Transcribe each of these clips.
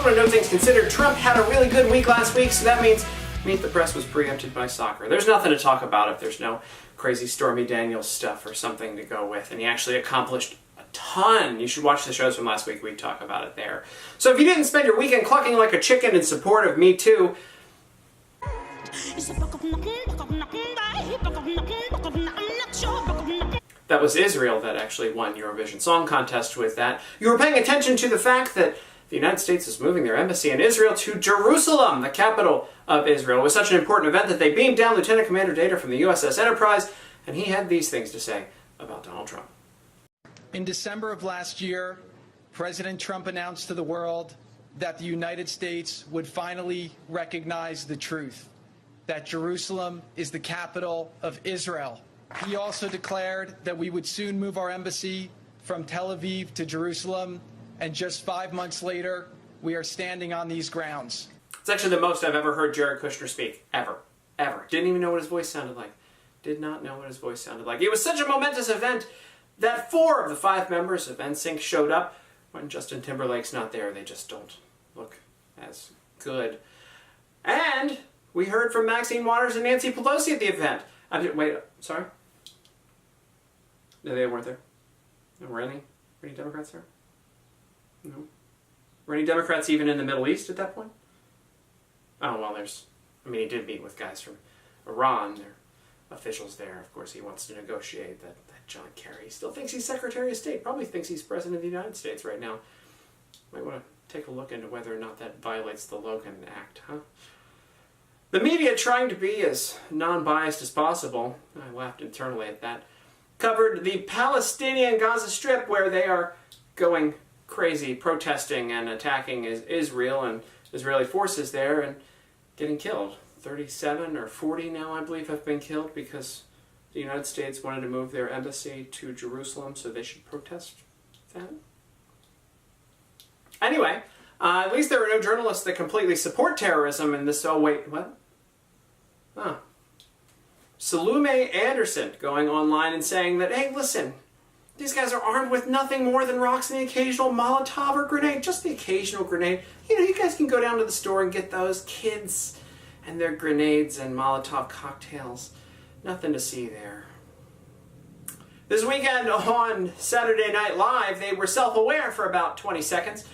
want to know things considered. Trump had a really good week last week, so that means Meet the Press was preempted by soccer. There's nothing to talk about if there's no crazy Stormy Daniels stuff or something to go with, and he actually accomplished a ton. You should watch the shows from last week. We talk about it there. So if you didn't spend your weekend clucking like a chicken in support of Me Too, that was Israel that actually won Eurovision Song Contest with that. You were paying attention to the fact that the United States is moving their embassy in Israel to Jerusalem, the capital of Israel. It was such an important event that they beamed down Lieutenant Commander Data from the USS Enterprise, and he had these things to say about Donald Trump. In December of last year, President Trump announced to the world that the United States would finally recognize the truth, that Jerusalem is the capital of Israel. He also declared that we would soon move our embassy from Tel Aviv to Jerusalem, and just 5 months later, we are standing on these grounds. It's actually the most I've ever heard Jared Kushner speak, ever. Didn't even know what his voice sounded like. Did not know what his voice sounded like. It was such a momentous event that 4 of the 5 members of NSYNC showed up. When Justin Timberlake's not there, they just don't look as good. And we heard from Maxine Waters and Nancy Pelosi at the event. Wait, sorry? No, they weren't there. Were any Democrats there? No. Were any Democrats even in the Middle East at that point? Oh, well, he did meet with guys from Iran. There are officials there. Of course, he wants to negotiate that John Kerry still thinks he's Secretary of State. Probably thinks he's President of the United States right now. Might want to take a look into whether or not that violates the Logan Act, huh? The media, trying to be as non-biased as possible, I laughed internally at that, covered the Palestinian Gaza Strip, where they are going crazy, protesting and attacking Israel and Israeli forces there and getting killed. 37 or 40 now, I believe, have been killed because the United States wanted to move their embassy to Jerusalem, so they should protest that. Anyway, at least there are no journalists that completely support terrorism in this. Oh, wait, what? Huh. Salume Anderson going online and saying that, hey, listen, these guys are armed with nothing more than rocks and the occasional Molotov or grenade. Just the occasional grenade. You know, you guys can go down to the store and get those kids and their grenades and Molotov cocktails. Nothing to see there. This weekend on Saturday Night Live, they were self-aware for about 20 seconds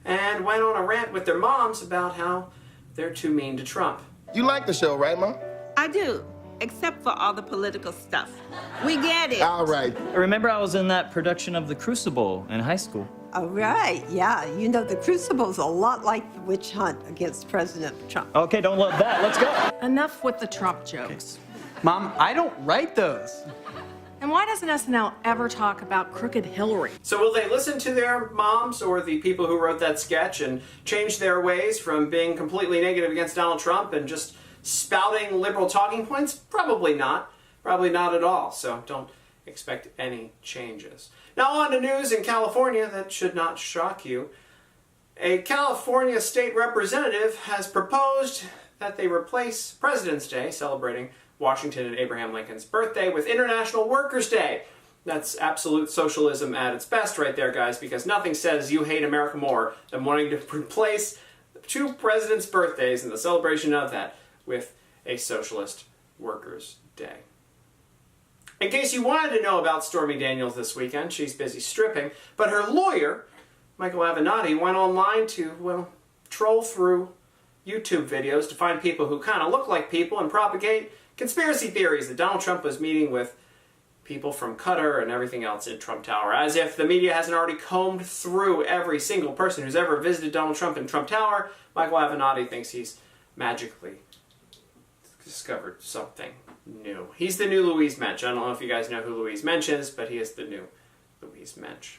and went on a rant with their moms about how they're too mean to Trump. You like the show, right, Mom? I do, except for all the political stuff. We get it. All right. I remember I was in that production of The Crucible in high school. Oh, right, yeah. You know, The Crucible's a lot like the witch hunt against President Trump. Okay, don't love that. Let's go. Enough with the Trump jokes. Mom, I don't write those. And why doesn't SNL ever talk about Crooked Hillary? So will they listen to their moms or the people who wrote that sketch and change their ways from being completely negative against Donald Trump and just spouting liberal talking points? Probably not. Probably not at all. So don't expect any changes. Now on to news in California that should not shock you. A California state representative has proposed that they replace President's Day, celebrating Washington and Abraham Lincoln's birthday, with International Workers' Day. That's absolute socialism at its best right there, guys, because nothing says you hate America more than wanting to replace 2 presidents' birthdays and the celebration of that with a socialist Workers' Day. In case you wanted to know about Stormy Daniels this weekend, she's busy stripping, but her lawyer, Michael Avenatti, went online to, well, troll through YouTube videos to find people who kind of look like people and propagate conspiracy theories that Donald Trump was meeting with people from Qatar and everything else in Trump Tower. As if the media hasn't already combed through every single person who's ever visited Donald Trump in Trump Tower, Michael Avenatti thinks he's magically discovered something new. He's the new Louise Mensch. I don't know if you guys know who Louise Mensch is, but he is the new Louise Mensch.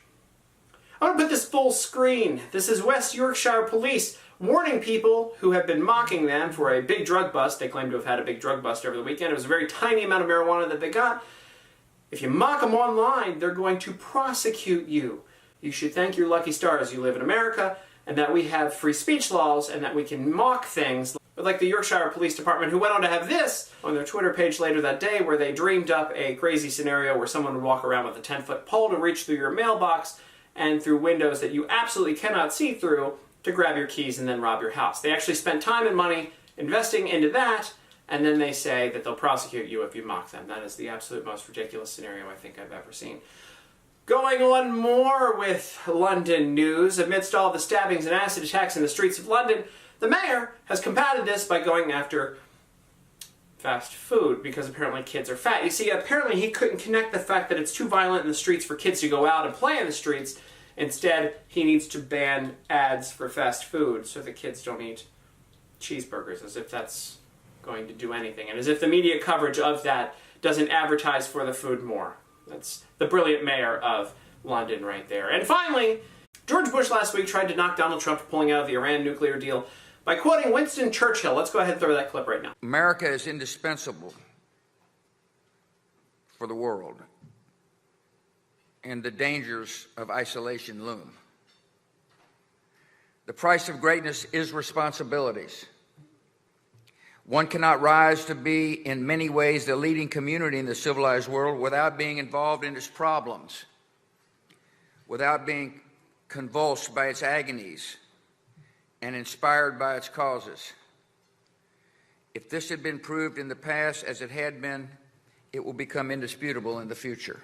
I want to put this full screen. This is West Yorkshire Police warning people who have been mocking them for a big drug bust. They claim to have had a big drug bust over the weekend. It was a very tiny amount of marijuana that they got. If you mock them online, they're going to prosecute you. You should thank your lucky stars you live in America, and that we have free speech laws, and that we can mock things. Like the Yorkshire Police Department, who went on to have this on their Twitter page later that day, where they dreamed up a crazy scenario where someone would walk around with a 10-foot pole to reach through your mailbox and through windows that you absolutely cannot see through, to grab your keys and then rob your house. They actually spent time and money investing into that, and then they say that they'll prosecute you if you mock them. That is the absolute most ridiculous scenario I think I've ever seen. Going on more with London news, amidst all the stabbings and acid attacks in the streets of London, the mayor has combated this by going after fast food, because apparently kids are fat. You see, apparently he couldn't connect the fact that it's too violent in the streets for kids to go out and play in the streets. Instead, he needs to ban ads for fast food so the kids don't eat cheeseburgers, as if that's going to do anything, and as if the media coverage of that doesn't advertise for the food more. That's the brilliant mayor of London right there. And finally, George Bush last week tried to knock Donald Trump pulling out of the Iran nuclear deal by quoting Winston Churchill. Let's go ahead and throw that clip right now. America is indispensable for the world, and the dangers of isolation loom. The price of greatness is responsibilities. One cannot rise to be, in many ways, the leading community in the civilized world without being involved in its problems, without being convulsed by its agonies, and inspired by its causes. If this had been proved in the past as it had been, it will become indisputable in the future.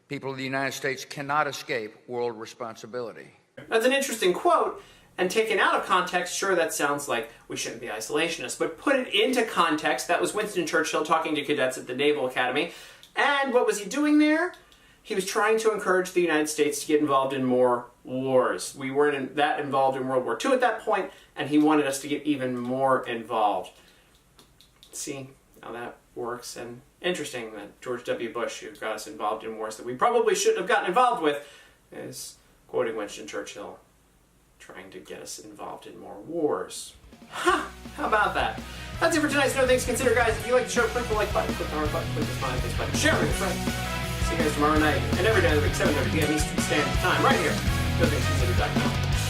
People of the United States cannot escape world responsibility. That's an interesting quote, and taken out of context, sure, that sounds like we shouldn't be isolationists, but put it into context, that was Winston Churchill talking to cadets at the Naval Academy, and what was he doing there? He was trying to encourage the United States to get involved in more wars. We weren't that involved in World War II at that point, and he wanted us to get even more involved. See how that works, and interesting that George W. Bush, who got us involved in wars that we probably shouldn't have gotten involved with, is quoting Winston Churchill, trying to get us involved in more wars. Huh, how about that? That's it for tonight's No Things Considered, guys. If you like the show, click the like button, click the heart button, click the smiley face button, share it with a friend. See you guys tomorrow night and every day of the week, 7:30 p.m. Eastern Standard Time, right here, NoThingsConsidered.com.